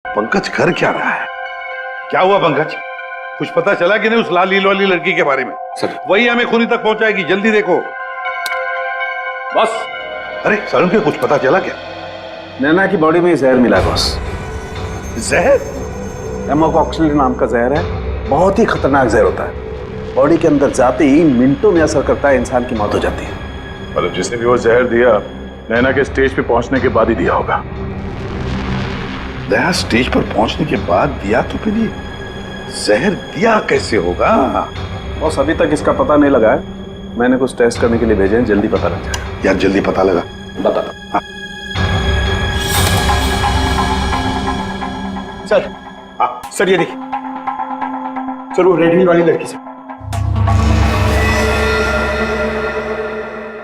पंकज कर क्या रहा है? क्या हुआ पंकज? कुछ पता चला कि नहीं उस लाल लील वाली लड़की के बारे में? सर वही हमें खूनी तक पहुंचाएगी, जल्दी देखो। बस अरे सरुण के कुछ पता चला क्या? नैना की बॉडी में जहर मिला बॉस। जहर? एमोकॉक्सिलिन नाम का जहर है, बहुत ही खतरनाक जहर होता है। बॉडी के अंदर जाते ही मिनटों में असर करता है, इंसान की मौत हो जाती है। मतलब जिसने भी वो जहर दिया नैना के स्टेज पे पहुंचने के बाद ही दिया होगा। दया स्टेज पर पहुंचने के बाद दिया तो फिर ये जहर दिया कैसे होगा? बॉस अभी तक इसका पता नहीं लगा है, मैंने कुछ टेस्ट करने के लिए भेजे हैं, जल्दी पता लग जाएगा। यार जल्दी पता लगा, बता। हाँ। सर हाँ। सर ये देखिए सर, वो रेड हिल वाली लड़की सर।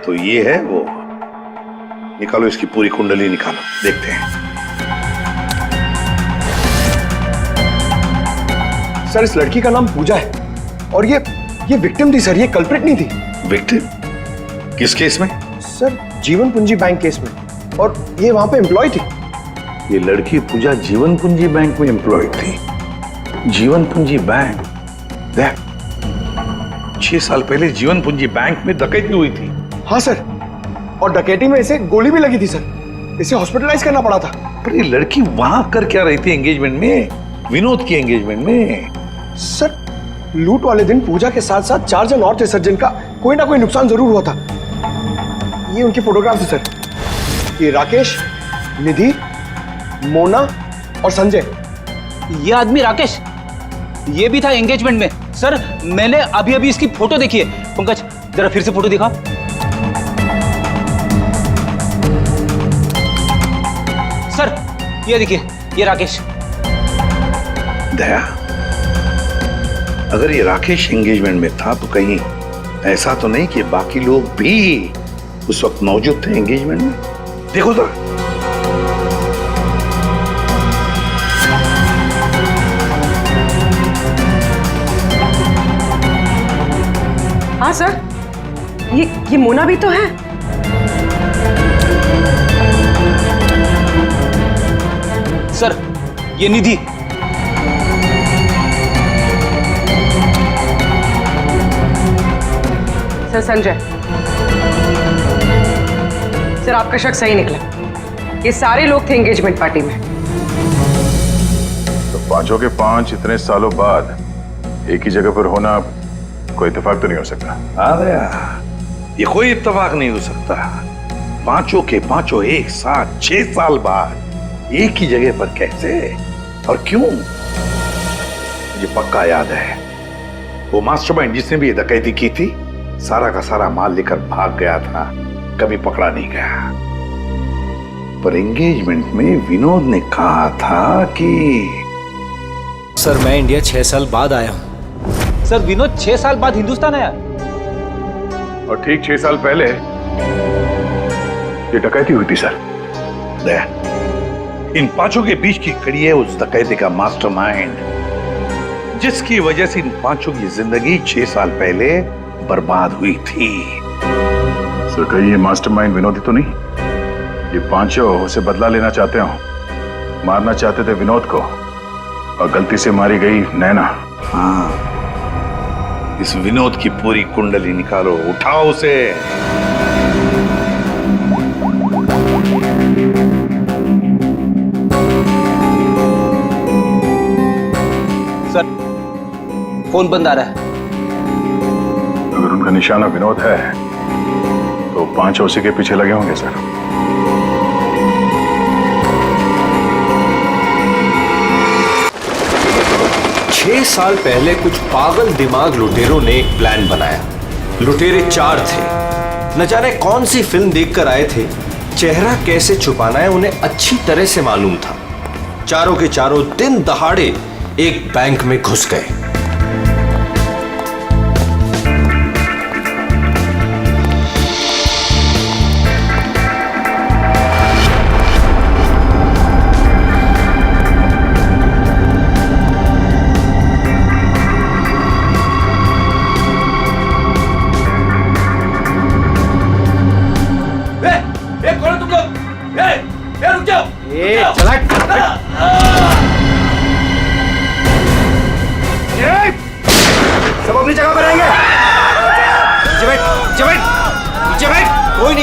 तो ये है वो। निकालो इसकी पूरी कुंडली निकालो, देखते हैं। सर इस लड़की का नाम पूजा है और ये विक्टिम थी सर, ये कल्प्रिट नहीं थी। विक्टिम? किस केस में? सर जीवन पूंजी बैंक केस में, और ये वहां पे एम्प्लॉय थी। ये लड़की पूजा जीवन पूंजी बैंक में एम्प्लॉय थी। जीवन पूंजी बैंक? देख 6 साल पहले जीवन पूंजी बैंक में डकैती हुई थी। हाँ सर, और डकैती में इसे गोली भी लगी थी सर, इसे हॉस्पिटलाइज करना पड़ा था। पर ये लड़की वहां कर क्या रही थी एंगेजमेंट में, विनोद की एंगेजमेंट में? सर लूट वाले दिन पूजा के साथ साथ 4 जन और थे सर, जिनका कोई ना कोई नुकसान जरूर हुआ था। ये उनकी फोटोग्राफ है सर, ये राकेश, निधि, मोना और संजय। ये आदमी राकेश, ये भी था एंगेजमेंट में। सर मैंने अभी अभी इसकी फोटो देखी है। पंकज जरा फिर से फोटो दिखा। सर ये देखिए, ये राकेश। दया, अगर ये राकेश एंगेजमेंट में था तो कहीं ऐसा तो नहीं कि बाकी लोग भी उस वक्त मौजूद थे एंगेजमेंट में? देखो तो। हाँ सर, ये मोना भी तो है। सर ये निधि। सर संजय, सर आपका शक सही निकला, ये सारे लोग थे एंगेजमेंट पार्टी में। तो पांचों के पांच इतने सालों बाद एक ही जगह पर होना कोई इत्तेफाक तो नहीं हो सकता। हाँ दया, ये कोई इत्तेफाक नहीं हो सकता। पांचों के पांचों एक साथ 6 साल बाद एक ही जगह पर कैसे और क्यों? मुझे पक्का याद है, वो मास्टरमाइंड जिसने भी ये डकैती की थी सारा का सारा माल लेकर भाग गया था, कभी पकड़ा नहीं गया। पर एंगेजमेंट में विनोद ने कहा था कि सर मैं इंडिया 6 साल बाद आया हूं। सर विनोद 6 साल बाद हिंदुस्तान आया, और ठीक 6 साल पहले ये डकैती हुई थी सर। दया, इन पांचों के बीच की कड़ी है उस डकैती का मास्टरमाइंड, जिसकी वजह से इन पांचों की जिंदगी 6 साल पहले बर्बाद हुई थी। सर कहीं ये मास्टरमाइंड विनोद ही तो नहीं? ये पांचों उसे बदला लेना चाहते हो, मारना चाहते थे विनोद को, और गलती से मारी गई नैना। हाँ, इस विनोद की पूरी कुंडली निकालो, उठाओ उसे। सर फोन बंद आ रहा है। अगर उनका निशाना विनोद है तो पांचों उसी के पीछे लगे होंगे सर। छह साल पहले कुछ पागल दिमाग लुटेरों ने एक प्लान बनाया। लुटेरे 4 थे, न जाने कौन सी फिल्म देखकर आए थे। चेहरा कैसे छुपाना है उन्हें अच्छी तरह से मालूम था। चारों के चारों दिन दहाड़े एक बैंक में घुस गए। रुक जाओ।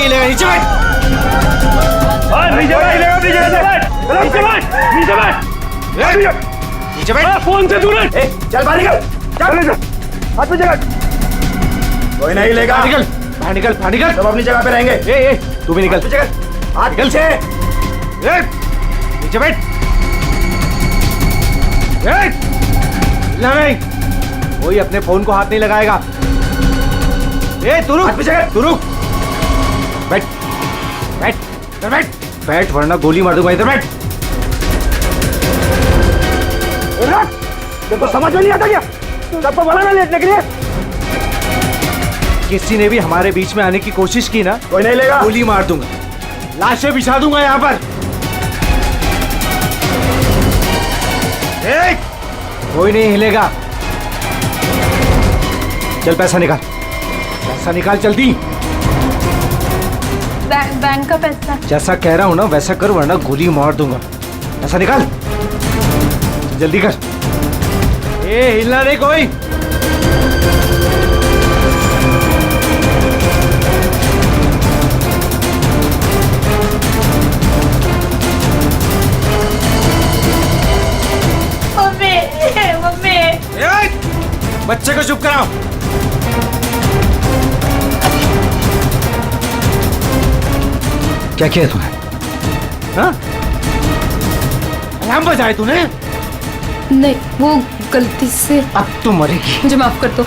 नहीं हिलेगा। नीचे बैठ। नीचे बैठ। फोन से दूर है। चल बाहर निकल। चल हाथ में जगह। कोई नहीं लेगा। निकल बाहर, निकल बाहर, निकल। सब अपनी जगह पे रहेंगे। ए तू भी निकल। हाथ निकल से। नीचे बैठ। नहीं, कोई अपने फोन को हाथ नहीं लगाएगा। तू रुक, तू रुक। बैठ बैठ बैठ बैठ, वरना गोली मार दूंगा। इधर बैठ। तो समझ में नहीं आता क्या? सबको बोला ना लेटने के लिए। किसी ने भी हमारे बीच में आने की कोशिश की ना, कोई नहीं लेगा। गोली मार दूंगा, लाशें बिछा दूंगा यहाँ पर। कोई नहीं हिलेगा। चल पैसा निकाल, पैसा निकाल जल्दी। बैंक का पैसा। जैसा कह रहा हूं ना वैसा कर, वरना गोली मार दूंगा। पैसा निकाल जल्दी कर। हिलना नहीं कोई। Mummy mummy. बच्चे को चुप कराओ। क्या किया तूने? हाँ? अलार्म बजाए तूने? नहीं, वो गलती से। अब तो मरेगी। मुझे माफ कर दो।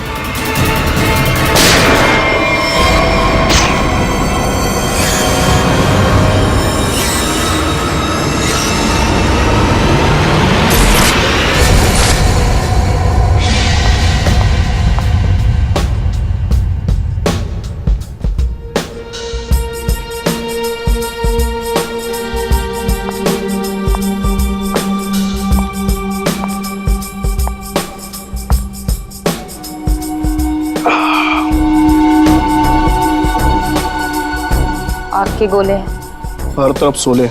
आग के गोले हैं। हर तरफ सोले।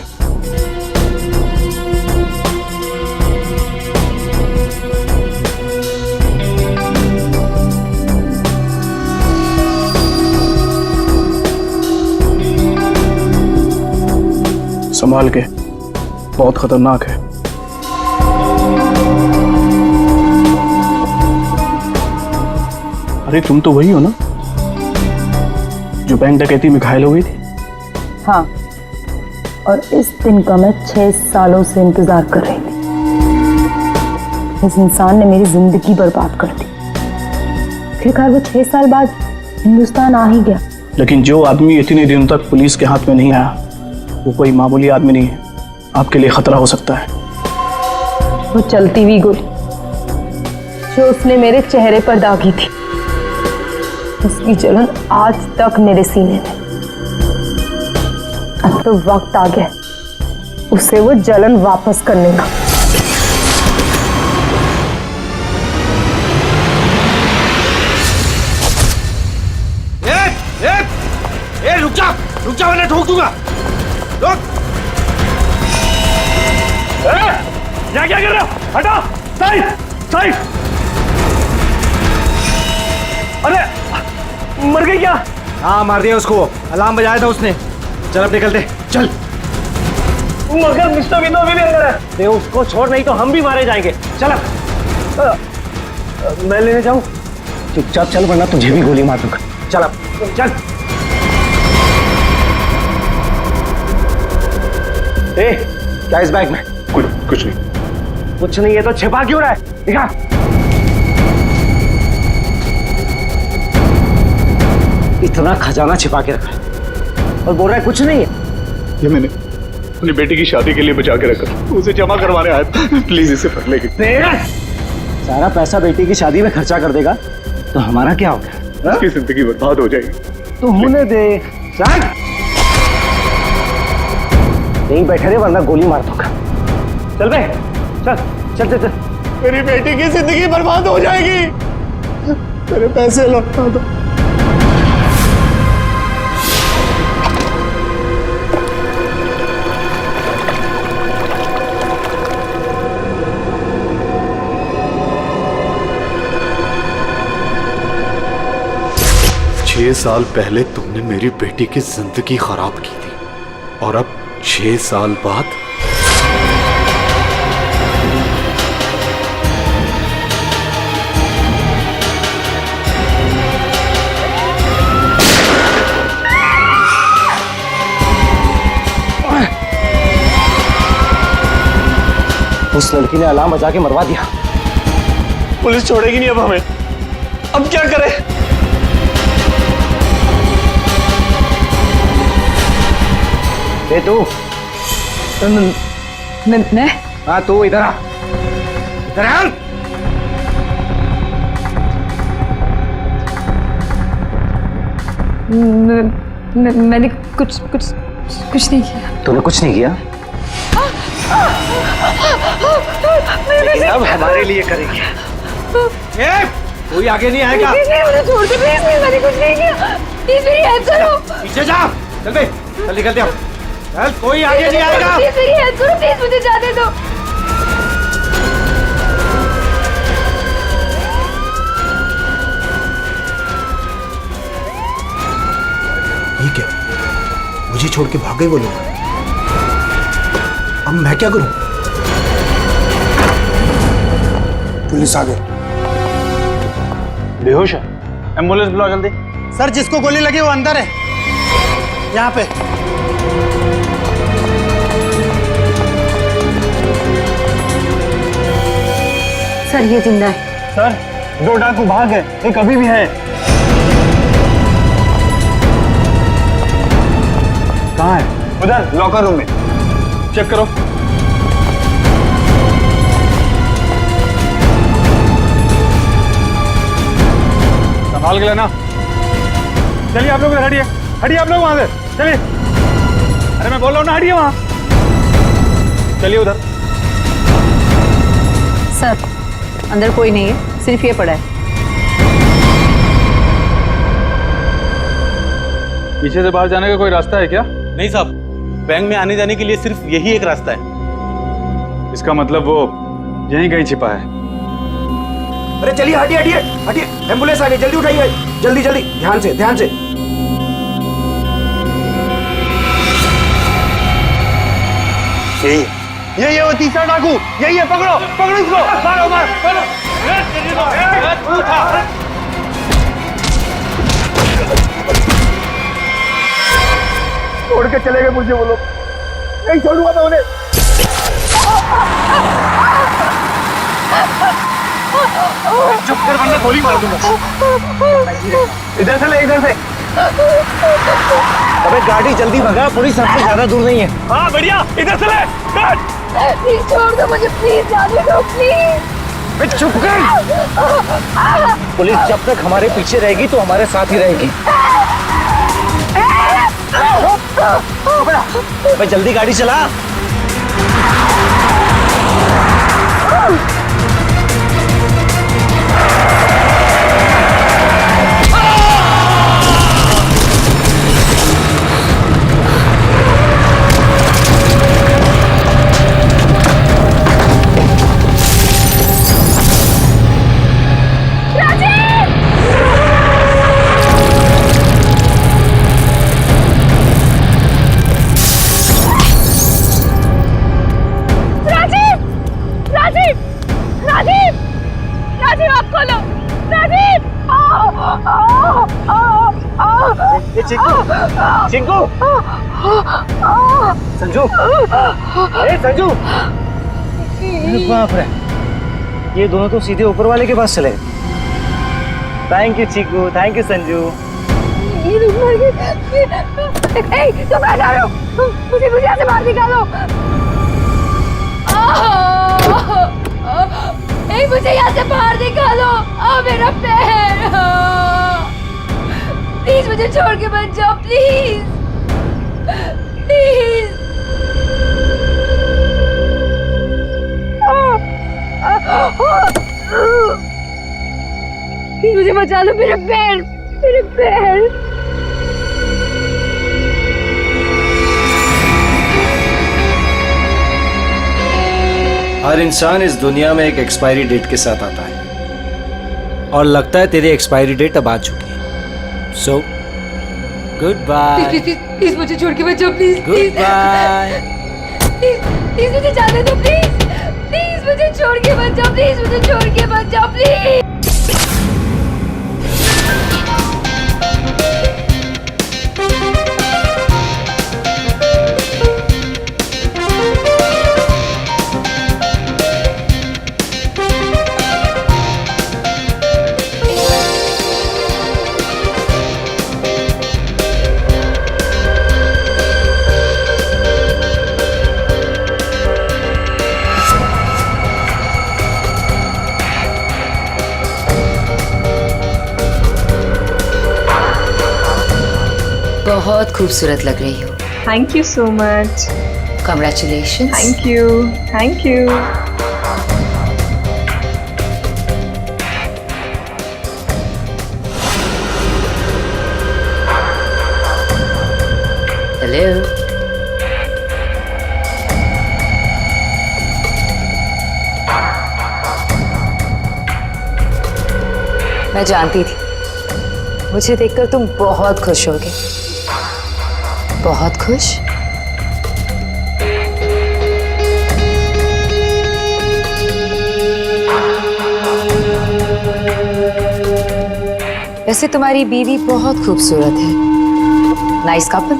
संभाल के, बहुत खतरनाक है। अरे तुम तो वही हो ना जो बैंक डकैती में घायल हो गई थी? हाँ, और इस दिन का मैं 6 सालों से इंतजार कर रही थी। इस इंसान ने मेरी जिंदगी बर्बाद कर दी। आखिरकार वो 6 साल बाद हिंदुस्तान आ ही गया। लेकिन जो आदमी इतने दिनों तक पुलिस के हाथ में नहीं आया, वो कोई मामूली आदमी नहीं है। आपके लिए खतरा हो सकता है। वो चलती हुई गोली जो उसने मेरे चेहरे पर दागी थी, उसकी जलन आज तक मेरे सीने में। अब तो वक्त आ गया उसे वो जलन वापस करने का। रुक जा वरना ठोक दूंगा। रुक। क्या कर रहे हो? हटो। Side side. अरे मर गई क्या? हाँ मार दिया उसको, अलार्म बजाया था उसने। चल अब निकलते, चल। मगर मिस्टर विनो अभी भी अंदर है। दे उसको छोड़, नहीं तो हम भी मारे जाएंगे। चल अब। मैं लेने जाऊं? चुपचाप चल, वरना तुझे भी गोली मार दूंगा। चल अब चल। ए, क्या इस बैग में? कुछ नहीं। कुछ नहीं है तो छिपा क्यों रहा है? दिखा। इतना खजाना छिपा के रखा है और बोल रहा है कुछ नहीं है। ये मैंने अपनी बेटी की शादी के लिए बचा के रखा, उसे जमा करवाने आया। प्लीज इसे पढ़ लेगी। सारा पैसा बेटी की शादी में खर्चा कर देगा तो हमारा क्या होगा? उसकी जिंदगी बर्बाद हो जाएगी। तो होने दे। चल यहीं बैठे रहे, वरना गोली मार दूंगा। चल बे, चल चल चल चल। मेरी बेटी की जिंदगी बर्बाद हो जाएगी। मेरे पैसे लौटा दो। 6 साल पहले तुमने मेरी बेटी की जिंदगी खराब की थी और अब 6 साल बाद उस लड़की ने अलार्म बजा के मरवा दिया। पुलिस छोड़ेगी नहीं अब हमें। अब क्या करें? ए तू, मैं हाँ तू इधर आ, इधर आ। मैंने कुछ नहीं किया। तूने कुछ नहीं किया? लेकिन अब हमारे लिए करेगी। कोई आगे नहीं आएगा। मुझे छोड़ दो प्लीज, मैंने कुछ नहीं किया। प्लीज मेरी हेल्प करो। पीछे जा, चल बे, चल निकलते हो। चल, कोई आगे नहीं आएगा। प्लीज मेरी हेल्प करो, प्लीज मुझे जाने दो। ये क्या? मुझे छोड़ के भाग गए वो लोग। अब मैं क्या करूं? पुलिस आ गई। बेहोश है। एम्बुलेंस बुलाओ जल्दी। सर जिसको गोली लगी वो अंदर है, यहाँ पे। सर ये जिंदा है। सर 2 डाकू भाग गए, एक अभी भी है। कहाँ है? उधर लॉकर रूम में। चेक करो। संभाल के लेना। चलिए आप लोग हटिए, हटिए आप लोग वहां से, चलिए। अरे मैं बोल रहा हूँ ना, हटिए वहां। चलिए उधर। सर अंदर कोई नहीं है, सिर्फ ये पड़ा है। पीछे से बाहर जाने का कोई रास्ता है क्या? नहीं साहब, बैंक में आने जाने के लिए सिर्फ यही एक रास्ता है। इसका मतलब वो यहीं कहीं छिपा है। अरे चलिए, हटिए हटिए हटिए, एम्बुलेंस आ गई, जल्दी उठाइए, जल्दी जल्दी, ध्यान से ध्यान से। यही है वो तीसरा डाकू, यही है। पकड़ो पकड़ो इसको, मारो मारो। छोड़ के चले गए मुझे वो लोग, नहीं छोड़ूंगा मैं उन्हें। चुप कर वरना गोली मार दूंगा। इधर से ले, इधर से। अबे गाड़ी जल्दी भगा, पुलिस सबसे ज्यादा दूर नहीं है। हाँ बढ़िया, इधर से ले। प्लीज छोड़ दो मुझे, प्लीज जाने दो प्लीज। चुप कर। पुलिस जब तक हमारे पीछे रहेगी तो हमारे साथ ही रहेगी। अबे जल्दी गाड़ी चला। चिंकू, संजू, ए संजू, बाप रे, ये दोनों तो सीधे ऊपर वाले के पास चले। Thank you Chinku, thank you Sanju. तुम आ जाओ, मुझे यहाँ से बाहर निकालो। मुझे यहाँ से बाहर निकालो। मेरा पैर, प्लीज मुझे छोड़ के मत जाओ, प्लीज प्लीज। प्लीज मुझे बचा लो, मेरे पैर, मेरे पैर। हर इंसान इस दुनिया में एक एक्सपायरी डेट के साथ आता है और लगता है तेरी एक्सपायरी डेट अब आ चुकी है। So good bye. प्लीज मुझे छोड़ के मत जाओ प्लीज। Good bye. प्लीज मुझे जाने दो प्लीज। प्लीज मुझे छोड़ के मत जाओ प्लीज। मुझे छोड़ के मत जाओ प्लीज। बहुत खूबसूरत लग रही हो। Thank you so much. Congratulations. Thank you. Thank you. Hello. मैं जानती थी मुझे देखकर तुम बहुत खुश होगे। बहुत खुश? वैसे तुम्हारी बीवी बहुत खूबसूरत है। Nice couple.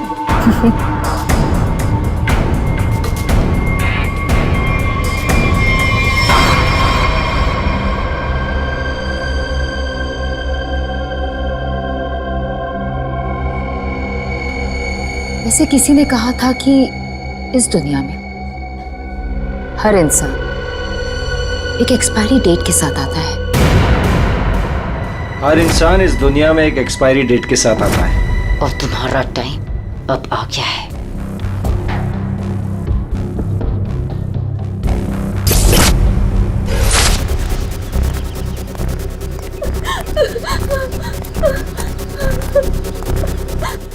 वैसे किसी ने कहा था कि इस दुनिया में हर इंसान एक एक्सपायरी डेट के साथ आता है। हर इंसान इस दुनिया में एक एक्सपायरी डेट के साथ आता है। और तुम्हारा टाइम अब आ गया है।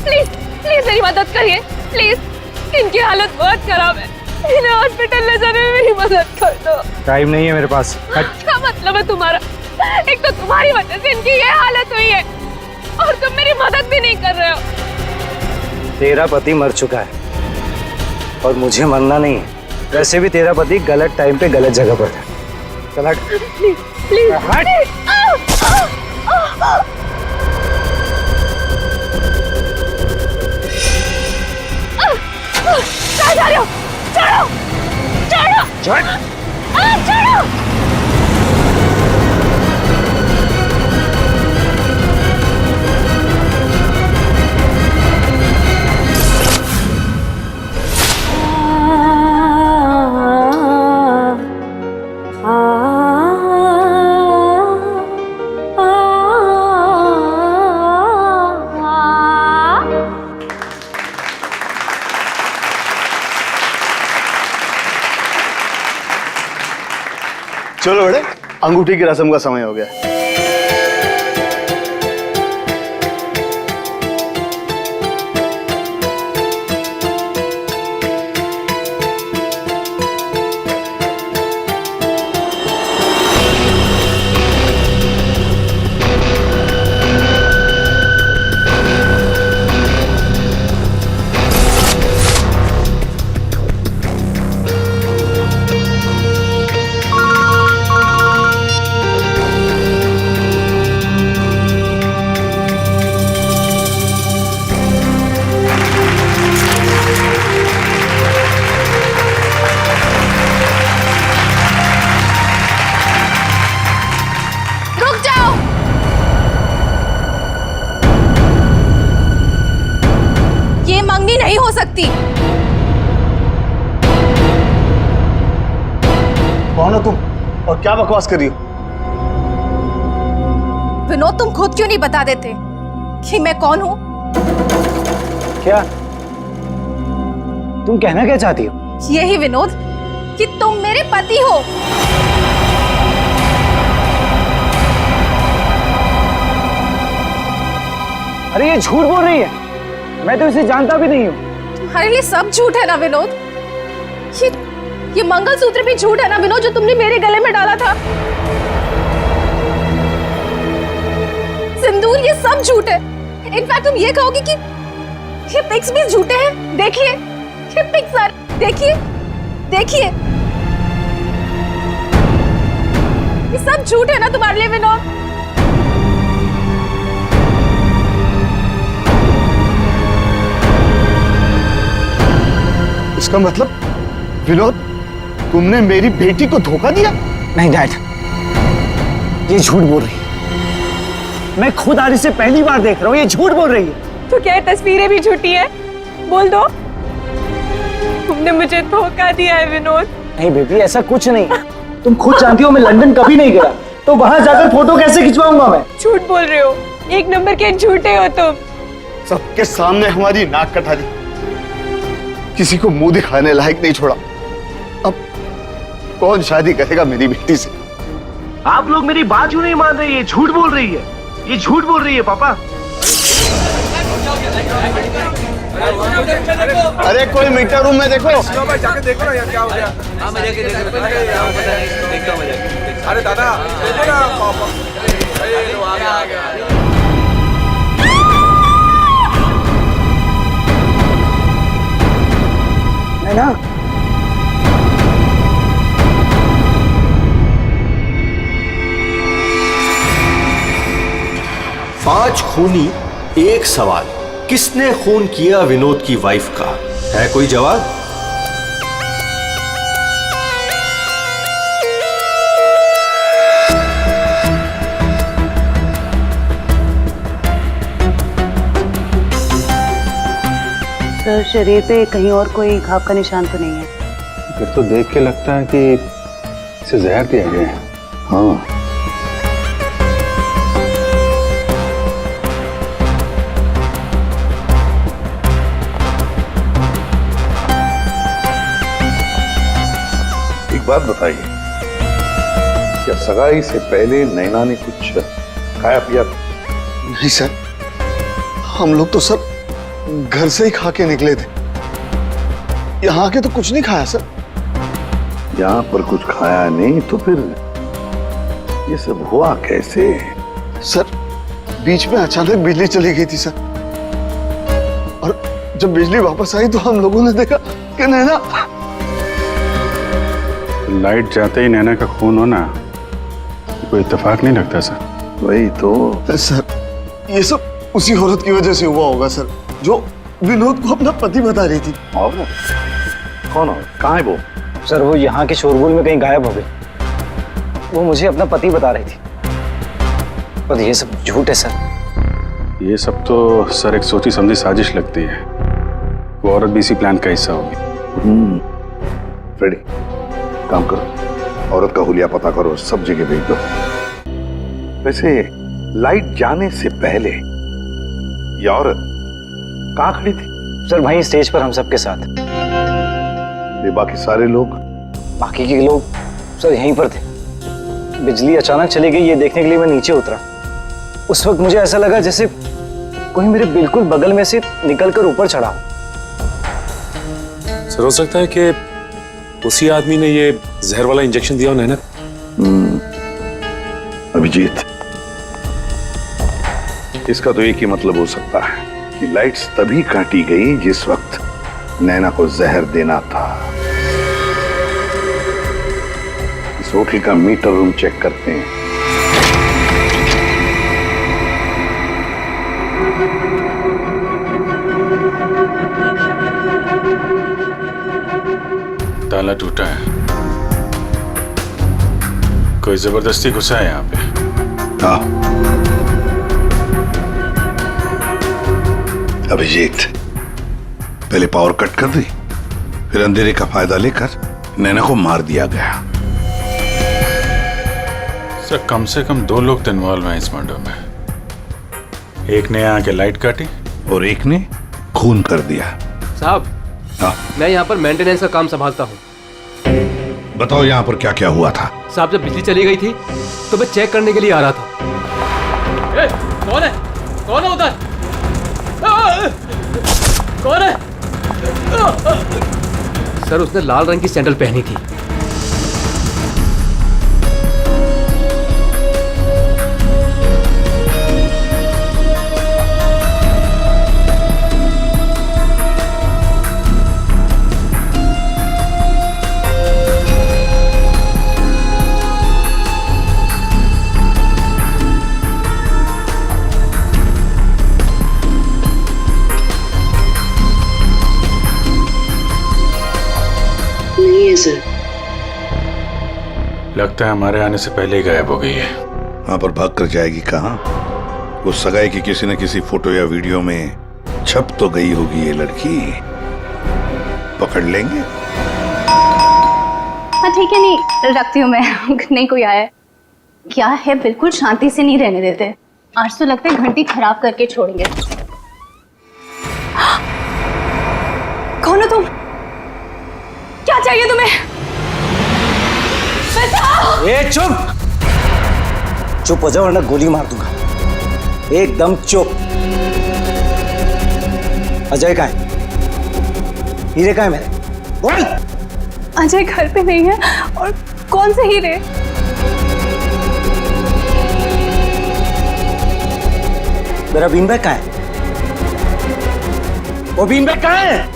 प्लीज प्लीज मेरी मदद करिए प्लीज। इनकी हालत बहुत खराब है। इन्हें हॉस्पिटल ले जाने में मेरी मदद कर दो। टाइम नहीं है मेरे पास। क्या मतलब है तुम्हारा? एक तो तुम्हारी वजह से इनकी ये हालत हुई है और तुम मेरी मदद भी नहीं कर रहे हो। तेरा पति मर चुका है और मुझे मरना नहीं है। वैसे भी तेरा पति गलत टाइम पे गलत जगह पर था। चल हट। प्लीज प्लीज हट। कहाँ जा रहे हो? छोड़ो छोड़ो छोड़ो। चलो बेटे, अंगूठी की रस्म का समय हो गया। नहीं हो सकती। कौन हो तुम और क्या बकवास कर रही हो? विनोद, तुम खुद क्यों नहीं बता देते कि मैं कौन हूं? क्या तुम कहना क्या चाहती हो? यही विनोद कि तुम मेरे पति हो। अरे ये झूठ बोल रही है, मैं तो इसे जानता भी नहीं हूँ। तुम्हारे लिए सब झूठ है ना विनोद? ये मंगलसूत्र भी झूठ है ना विनोद, जो तुमने मेरे गले में डाला था? सिंदूर, ये सब झूठ है। इनफैक्ट तुम ये कहोगे कि ये पिक्स भी झूठे हैं। देखिए ये पिक्स सर, देखिए देखिए, ये सब झूठ है ना तुम्हारे लिए विनोद? इसका मतलब विनोद, तुमने मेरी बेटी को धोखा दिया? नहीं डैड, ये झूठ बोल रही है। मैं खुद आज इसे पहली बार देख रहा हूँ, ये झूठ बोल रही है। तो क्या ये तस्वीरें भी झूठी है? बोल दो, तुमने मुझे धोखा दिया है विनोद। नहीं बेबी, ऐसा कुछ नहीं। तुम खुद जानती हो मैं लंदन कभी नहीं गया, तो वहां जाकर फोटो कैसे खिंचवाऊंगा मैं? झूठ बोल रहे हो, एक नंबर के झूठे हो तुम। सबके सामने हमारी नाक कटा दी, किसी को मुंह दिखाने लायक नहीं छोड़ा। अब कौन शादी करेगा मेरी बेटी से? आप लोग मेरी बात क्यों नहीं मान रहे? ये झूठ बोल रही है, ये झूठ बोल रही है पापा। अरे कोई मीटर रूम में देखो। जाके देखो ना यार क्या हो गया। अरे दादा देखो ना पापा। आ गया। ना 5 खूनी एक सवाल, किसने खून किया विनोद की वाइफ का? है कोई जवाब? सर, शरीर पे कहीं और कोई घाव का निशान तो नहीं है? फिर तो देख के लगता है कि इसे जहर दिया गया है। हाँ, एक बात बताइए, क्या सगाई से पहले नैना ने कुछ खाया पिया था? नहीं सर, हम लोग तो सर घर से ही खा के निकले थे, यहाँ के तो कुछ नहीं खाया सर। यहाँ पर कुछ खाया नहीं तो फिर ये सब हुआ कैसे? सर बीच में अचानक बिजली चली गई थी सर, और जब बिजली वापस आई तो हम लोगों ने देखा कि नैना। लाइट जाते ही नैना का खून होना कोई इत्तेफाक नहीं लगता सर। वही तो सर, ये सब उसी औरत की वजह से हुआ होगा सर, जो विनोद को अपना पति बता रही थी। और कौन हो? कहाँ है वो? सर वो यहाँ के शोरगुल में कहीं गायब हो गई। वो मुझे अपना पति बता रही थी, पर ये सब झूठ है सर। ये सब तो सर एक सोची समझी साजिश लगती है। वो औरत भी इसी प्लान का हिस्सा होगी। फ्रेडी, काम करो, औरत का हुलिया पता करो, सब जगह भेज दो। वैसे लाइट जाने से पहले ये औरत कहाँ खड़ी थी? सर वहीं स्टेज पर हम सबके साथ। ये बाकी सारे लोग? बाकी के लोग सर यहीं पर थे। बिजली अचानक चली गई ये देखने के लिए मैं नीचे उतरा। उस वक्त मुझे ऐसा लगा जैसे कोई मेरे बिल्कुल बगल में से निकलकर ऊपर चढ़ा। सर हो सकता है कि उसी आदमी ने ये जहर वाला इंजेक्शन दिया हो नैना। अभिजीत, इसका तो एक ही मतलब हो सकता है कि लाइट्स तभी काटी गई जिस वक्त नैना को जहर देना था। इस होटल का मीटर रूम चेक करते हैं। ताला टूटा है, कोई जबरदस्ती घुसा है यहाँ पे। हाँ अभिजीत, पहले पावर कट कर दी, फिर अंधेरे का फायदा लेकर नैना को मार दिया गया। सर कम से कम 2 लोग तो इन्वॉल्व हैं इस मर्डर में। एक ने आके लाइट काटी और एक ने खून कर दिया। साहब, हाँ मैं यहाँ पर मेंटेनेंस का काम संभालता हूँ। बताओ यहाँ पर क्या क्या हुआ था? साहब जब बिजली चली गई थी तो मैं चेक करने के लिए आ रहा था। कौन है? कौन है उधर? कौन है? सर उसने लाल रंग की सैंडल पहनी थी। लगता है हमारे आने से पहले ही गायब हो गई है। वहां पर भाग कर जाएगी कहाँ? वो सगाई की किसी न किसी फोटो या वीडियो में छप तो गई होगी ये लड़की। पकड़ लेंगे। हाँ ठीक है, नहीं रखती हूँ मैं। नहीं कोई आया है क्या है? बिल्कुल शांति से नहीं रहने देते। आज तो लगता है घंटी खराब करके छोड़ेंगे। कौन हो तुम? क्या चाहिए तुम्हें? बचाओ! ए चुप! चुप हो जाओ वरना गोली मार दूंगा। एकदम चुप। अजय कहाँ है? हीरे कहाँ है मेरे? बोल! अजय घर पे नहीं है। और कौन से हीरे? मेरा बीन बैग कहाँ है? वो बीन बैग कहाँ है?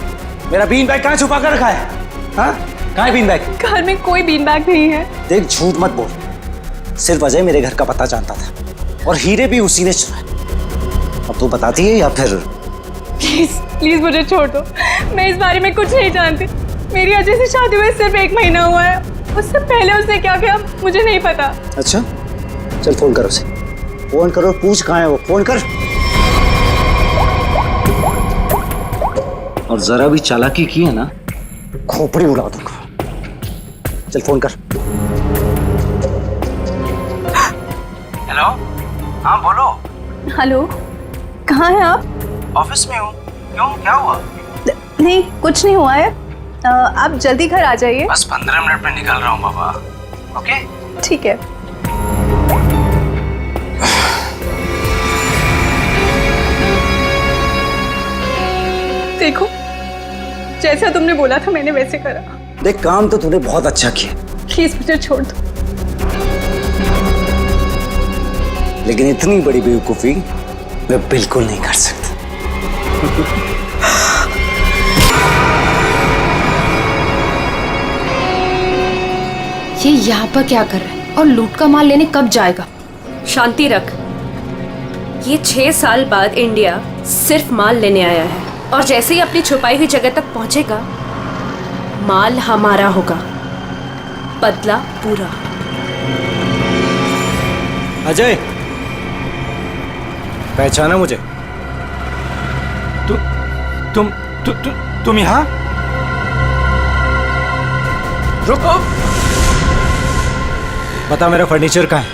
मेरा बीन बैग कहाँ छुपा कर रखा है? हाँ? कहाँ है बीन बैग? घर में कोई बीन बैग नहीं है। देख झूठ मत बोल। सिर्फ अजय मेरे घर का पता जानता था और हीरे भी उसी ने चुराए। अब तू बताती है या फिर? प्लीज प्लीज मुझे छोड़ दो। मैं इस बारे में कुछ नहीं जानती। मेरी अजय से शादी हुए सिर्फ 1 महीना हुआ है। उससे पहले उसने क्या किया मुझे नहीं पता। अच्छा चल फोन कर उसे। फोन करो, पूछ कहाँ है वो। फोन कर। और जरा भी चालाकी की है ना, खोपड़ी उड़ा दूंगा। चल फोन कर। हेलो, हाँ बोलो। हेलो, कहाँ हैं आप? ऑफिस में हूँ। क्यों, क्या हुआ? नहीं कुछ नहीं हुआ है। आप जल्दी घर आ जाइए। बस 15 मिनट में निकल रहा हूँ बाबा। ओके ठीक है। देखो जैसा तुमने बोला था मैंने वैसे करा। देख काम तो तूने बहुत अच्छा किया। प्लीज मुझे छोड़ दो। लेकिन इतनी बड़ी बेवकूफी मैं बिल्कुल नहीं कर सकता। ये यहाँ पर क्या कर रहा है और लूट का माल लेने कब जाएगा? शांति रख। ये 6 साल बाद इंडिया सिर्फ माल लेने आया है और जैसे ही अपनी छुपाई हुई जगह तक पहुंचेगा माल हमारा होगा। बदला पूरा। अजय पहचाना मुझे? तुम यहाँ? रुको। बता मेरा फर्नीचर कहाँ है?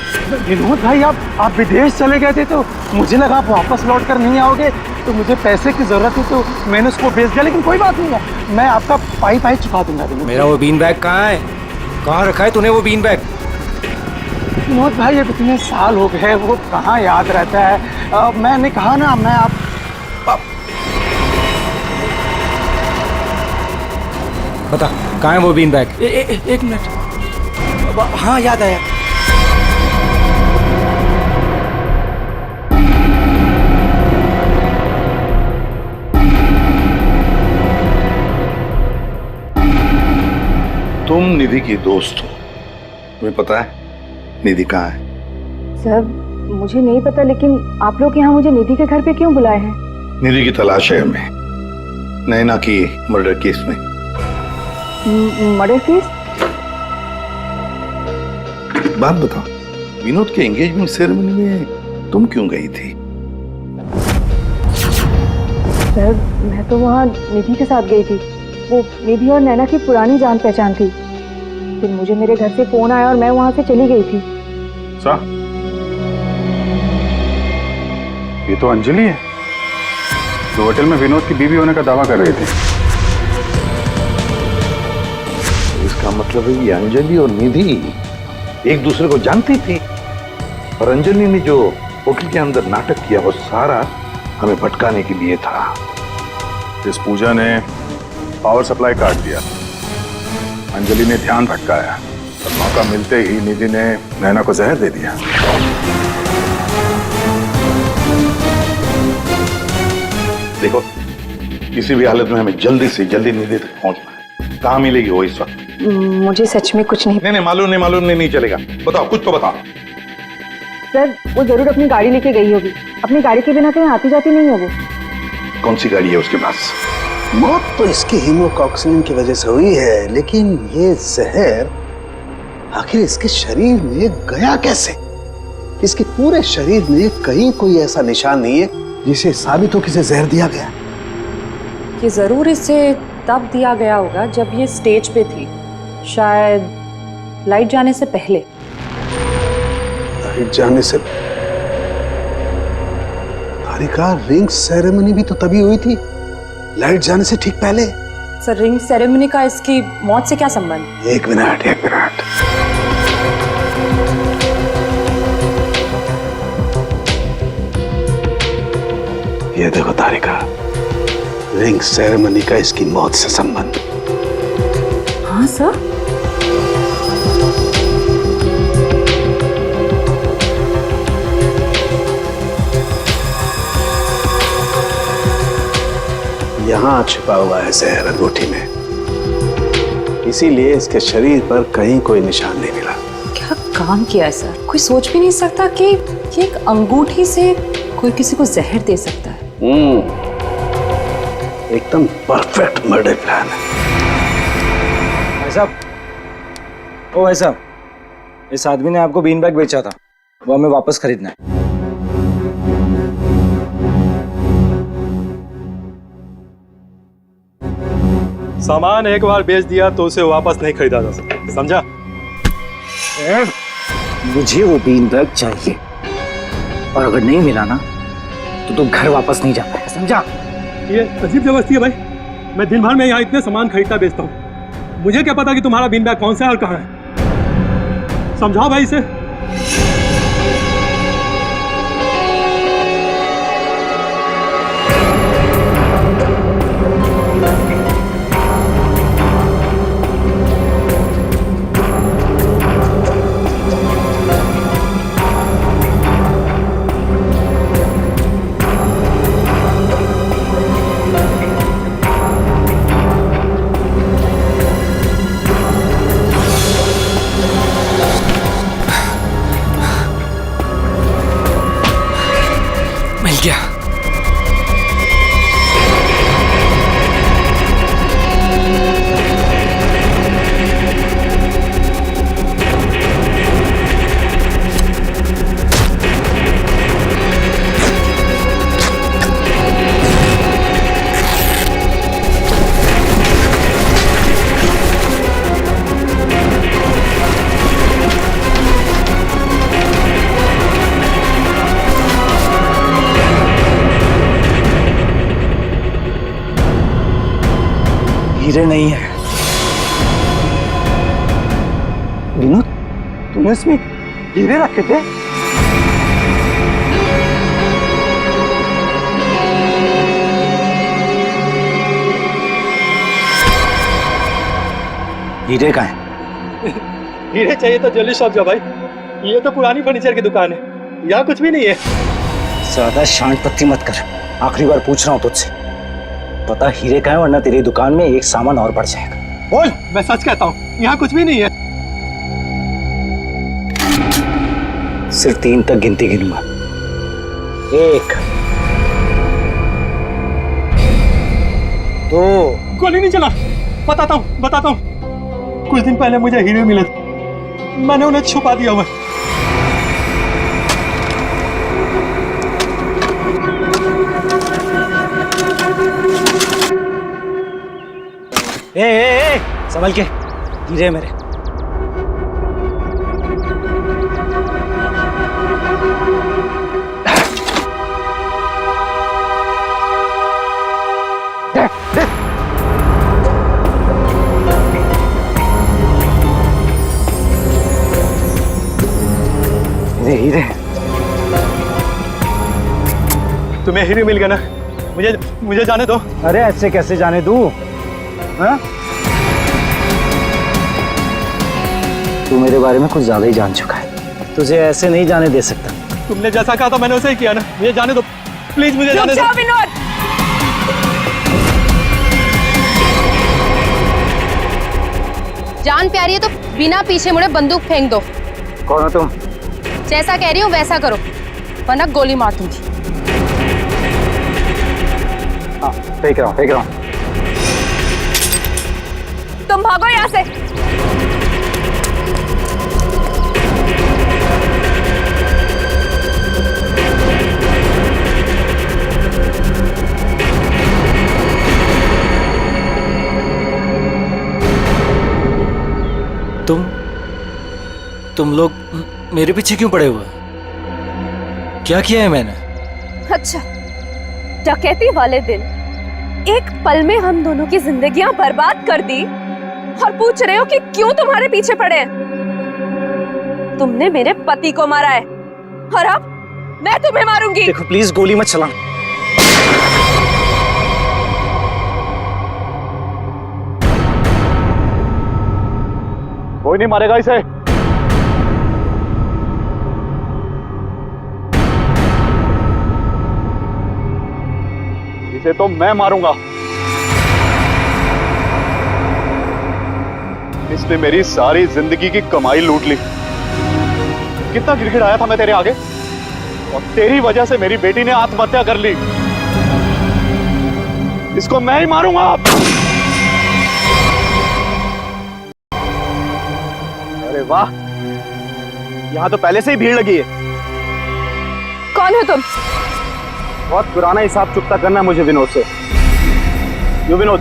विनोद भाई आप विदेश चले गए थे तो मुझे लगा आप वापस लौट कर नहीं आओगे, तो मुझे पैसे की जरूरत थी तो मैंने उसको बेच दिया। लेकिन कोई बात नहीं है, मैं आपका पाई चुका दूंगा। मेरा वो बीन बैग कहाँ है? कहाँ रखा है तूने वो बीन बैग? विनोद भाई अब इतने साल हो गए, वो कहाँ याद रहता है। मैंने कहा ना, मैं आप बता कहाँ है वो बीन बैग? एक मिनट। हाँ याद आया। तुम निधि की दोस्त हो, तुम्हें पता है निधि कहाँ है? सर मुझे नहीं पता, लेकिन आप लोग यहाँ मुझे निधि के घर पे क्यों बुलाए हैं? निधि की तलाश है हमें, नैना की मर्डर केस में। Murder case? बात बताओ, विनोद के एंगेजमेंट सेरेमनी में तुम क्यों गई थी? सर मैं तो वहाँ निधि के साथ गई थी। वो निधि और नैना की पुरानी जान पहचान थी। फिर मुझे मेरे घर से फोन आया और मैं वहाँ से चली गई थी। ये तो अंजलि है जो होटल में विनोद की बीवी होने का दावा कर रही थी। इसका मतलब है ये अंजलि और निधि एक दूसरे को जानती थी, और अंजलि ने जो होटल के अंदर नाटक किया वो सारा हमें भटकाने के लिए था। इस पूजा ने पावर सप्लाई काट दिया, अंजलि ने ध्यान भटकाया और मौका मिलते ही निधि ने नैना को जहर दे दिया। देखो किसी भी हालत में हमें जल्दी से जल्दी निधि तक पहुंचना है। कहाँ मिलेगी वो इस वक्त? मुझे सच में कुछ नहीं। मालूम नहीं चलेगा। बताओ, कुछ तो बताओ। सर वो जरूर अपनी गाड़ी लेके गई होगी। अपनी गाड़ी के बिना कहीं आती जाती नहीं है वो। कौन सी गाड़ी है उसके पास? मौत तो इसकी हीमोकॉक्सिन की वजह से हुई है, लेकिन ये जहर आखिर इसके शरीर में गया कैसे? इसके पूरे शरीर में कहीं कोई ऐसा निशान नहीं है जिसे साबित हो कि इसे जहर दिया गया। ये जरूर इसे तब दिया गया होगा जब ये स्टेज पे थी, शायद लाइट जाने से पहले। लाइट जाने से? तारिका, रिंग सेरेमनी भी तो तभी हुई थी, लाइट जाने से ठीक पहले। सर, रिंग सेरेमनी का इसकी मौत से क्या संबंध? एक मिनट। ये देखो तारिका, रिंग सेरेमनी का इसकी मौत से संबंध। हाँ सर। यहां छुपा हुआ है जहर अंगूठी में, इसीलिए इसके शरीर पर कहीं कोई निशान नहीं मिला। क्या काम किया है सर? कोई सोच भी नहीं सकता कि एक अंगूठी से कोई किसी को जहर दे सकता है। एकदम परफेक्ट मर्डर प्लान है। भाई साहब, ओ भाई साहब, इस आदमी ने आपको बीन बैग बेचा था, वो हमें वापस खरीदना है। सामान एक बार बेच दिया तो उसे वापस नहीं खरीदा जा सकता, समझा? मुझे वो बीन बैग चाहिए, और अगर नहीं मिला ना तो तुम घर वापस नहीं जा पाएगा, समझा? ये अजीब जबरदस्ती है भाई। मैं दिन भर में यहाँ इतने सामान खरीदता बेचता हूँ, मुझे क्या पता कि तुम्हारा बीन बैग कौन सा है और कहाँ है? समझाओ भाई इसे। हीरे नहीं है। विनोद, तूने इसमें हीरे रखे थे? हीरे कहाँ है? हीरे चाहिए तो ज्वेलरी शॉप जाओ भाई, ये तो पुरानी फर्नीचर की दुकान है, यहाँ कुछ भी नहीं है। ज्यादा शांत पत्ती मत कर, आखिरी बार पूछ रहा हूँ तुझसे, पता हीरे कहाँ है, वरना तेरी दुकान में एक सामान और बढ़ जाएगा। बोल। मैं सच कहता हूँ, यहाँ कुछ भी नहीं है। सिर्फ 3 तक गिनती गिनूंगा। 1 2। गोली नहीं चला, बताता हूँ। कुछ दिन पहले मुझे हीरे मिले थे, मैंने उन्हें छुपा दिया हुआ। ए, संभल के, हीरे मेरे। हीरे तुम्हें हीरे मिल गया ना, मुझे जाने दो। अरे ऐसे कैसे जाने दूं? हाँ? तू मेरे बारे में कुछ ज्यादा ही जान चुका है, तुझे ऐसे नहीं जाने दे सकता। तुमने जैसा कहा था मैंने वैसे ही किया ना, मुझे जाने दो प्लीज, मुझे जाने दो। विनोद, जान प्यारी है तो बिना पीछे मुड़े बंदूक फेंक दो। कौन हो तुम? जैसा कह रही हूँ वैसा करो, वरना गोली मार दूंगी। हाँ, फेंक रहा हूँ। तुम भागो यहाँ से। तुम लोग मेरे पीछे क्यों पड़े हुए? क्या किया है मैंने? अच्छा, डकैती वाले दिन एक पल में हम दोनों की जिंदगियां बर्बाद कर दी और पूछ रहे हो कि क्यों तुम्हारे पीछे पड़े हैं? तुमने मेरे पति को मारा है और अब मैं तुम्हें मारूंगी। देखो प्लीज गोली मत चलाना। कोई नहीं मारेगा इसे। इसे तो मैं मारूंगा। इसने मेरी सारी जिंदगी की कमाई लूट ली। कितना गिड़गिड़ाया था मैं तेरे आगे, और तेरी वजह से मेरी बेटी ने आत्महत्या कर ली। इसको मैं ही मारूंगा। अरे वाह, यहां तो पहले से ही भीड़ लगी है। कौन हो तुम? बहुत पुराना हिसाब चुकता करना मुझे विनोद से। क्यों विनोद,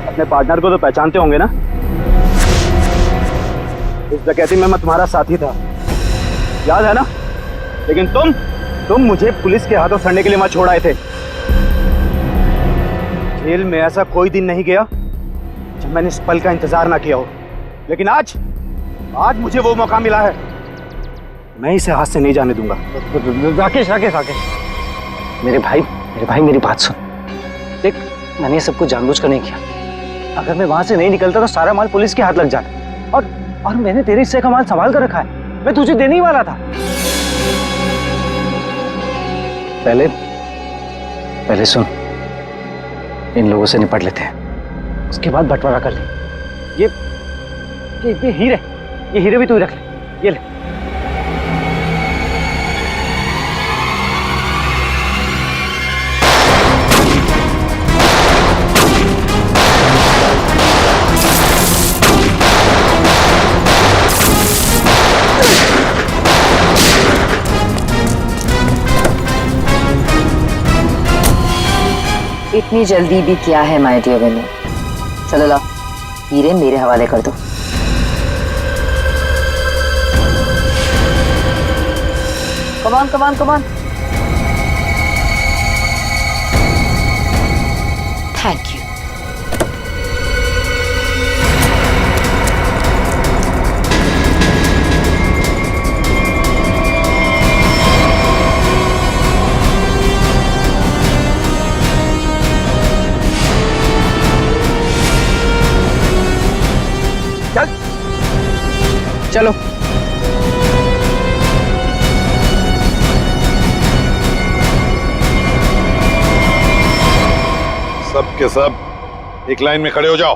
अपने पार्टनर को तो पहचानते होंगे ना? इस डकैती में मैं तुम्हारा साथी था, याद है ना? लेकिन तुम मुझे पुलिस के हाथों सड़ने के लिए वहां छोड़ आए थे। जेल में ऐसा कोई दिन नहीं गया जब मैंने इस पल का इंतजार ना किया हो। लेकिन आज मुझे वो मौका मिला है, मैं इसे हाथ से नहीं जाने दूंगा। राकेश राकेश राकेश, मेरे भाई मेरी बात सुन। देख, मैंने ये सब कुछ जानबूझ कर नहीं किया। अगर मैं वहां से नहीं निकलता तो सारा माल पुलिस के हाथ लग जाता, और मैंने तेरे हिस्से का माल संभाल कर रखा है। मैं तुझे देने ही वाला था। पहले सुन, इन लोगों से निपट लेते हैं, उसके बाद बंटवारा कर ले। ये हीरे भी तू ही रख ले। ये ले। इतनी जल्दी भी क्या है माय डियर विनोद? चलो ला, हीरे मेरे हवाले कर दो। Come on. Thank you. चलो। सब के सब एक लाइन में खड़े हो जाओ।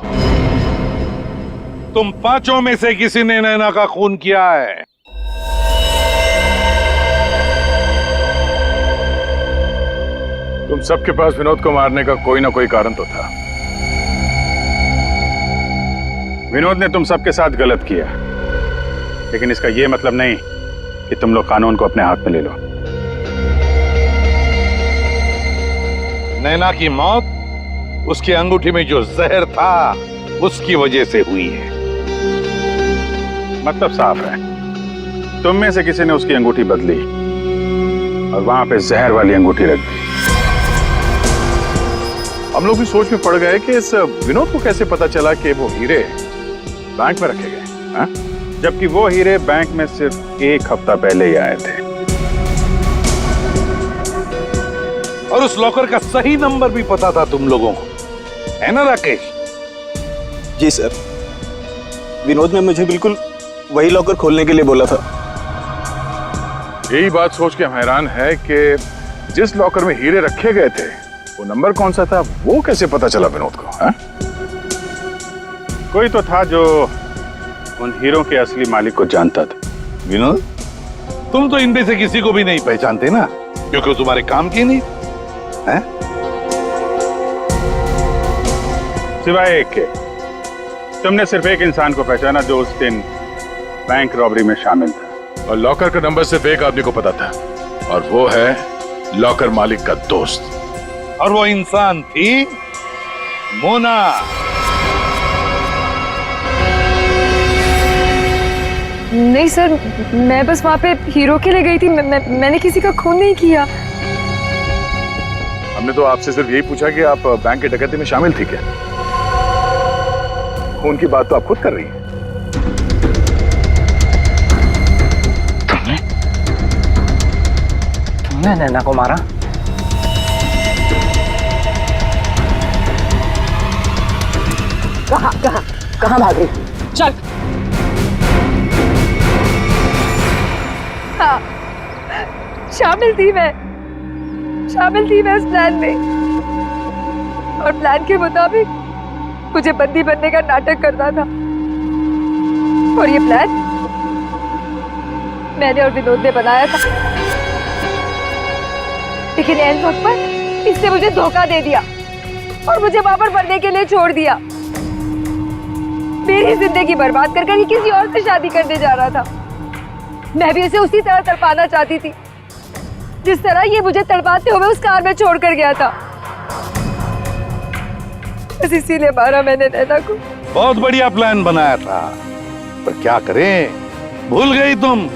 तुम पांचों में से किसी ने नैना का खून किया है? तुम सबके पास विनोद को मारने का कोई ना कोई कारण तो था। विनोद ने तुम सबके साथ गलत किया, लेकिन इसका यह मतलब नहीं कि तुम लोग कानून को अपने हाथ में ले लो। नैना की मौत उसकी अंगूठी में जो जहर था उसकी वजह से हुई है। मतलब साफ है, तुम में से किसी ने उसकी अंगूठी बदली और वहां पे जहर वाली अंगूठी रख दी। हम लोग भी सोच में पड़ गए कि इस विनोद को कैसे पता चला कि वो हीरे बैंक में रखे गए, हाँ? जबकि वो हीरे बैंक में सिर्फ एक हफ्ता पहले ही आए थे। और उस लॉकर का सही नंबर भी पता था तुम लोगों को, है ना राकेश? जी सर, विनोद ने मुझे बिल्कुल वही लॉकर खोलने के लिए बोला था। यही बात सोच के हम हैरान है कि जिस लॉकर में हीरे रखे गए थे वो नंबर कौन सा था, वो कैसे पता चला विनोद को, हाँ? कोई तो था जो उन हीरों के असली मालिक को जानता था। विनोद, तुम तो इनमें से किसी को भी नहीं पहचानते ना, क्योंकि वो तुम्हारे काम की नहीं है। सिवाय एक के, तुमने सिर्फ एक इंसान को पहचाना जो उस दिन बैंक रॉबरी में शामिल था, और लॉकर का नंबर सिर्फ एक आदमी को पता था, और वो है लॉकर मालिक का दोस्त। और वो इंसान थी मोना। नहीं सर, मैं बस वहाँ पे हीरो के लिए गई थी। मैंने किसी का खून नहीं किया। हमने तो आपसे सिर्फ यही पूछा कि आप बैंक की डकैती में शामिल थी क्या? खून की बात तो आप खुद कर रही हैं। तुमने नैना को मारा? कहाँ भाग रही? चल। हाँ, शामिल थी मैं उस प्लान में, और प्लान के मुताबिक मुझे बंदी बनने का नाटक करना था। और ये प्लान मैंने और विनोद ने बनाया था, लेकिन एंड वक्त पर इसने मुझे धोखा दे दिया और मुझे वहां पर मरने के लिए छोड़ दिया। मेरी जिंदगी बर्बाद कर ये किसी और से शादी करने जा रहा था। मैं भी उसे उसी तरह तड़पाना चाहती थी जिस तरह ये मुझे तड़पाते हुए उस कार में छोड़कर गया था। बस इसीलिए मारा मैंने नैना को। बहुत बढ़िया प्लान बनाया था, पर क्या करें, भूल गई तुम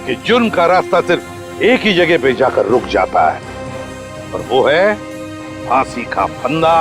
कि जुर्म का रास्ता सिर्फ एक ही जगह पे जाकर रुक जाता है, और वो है फांसी का फंदा।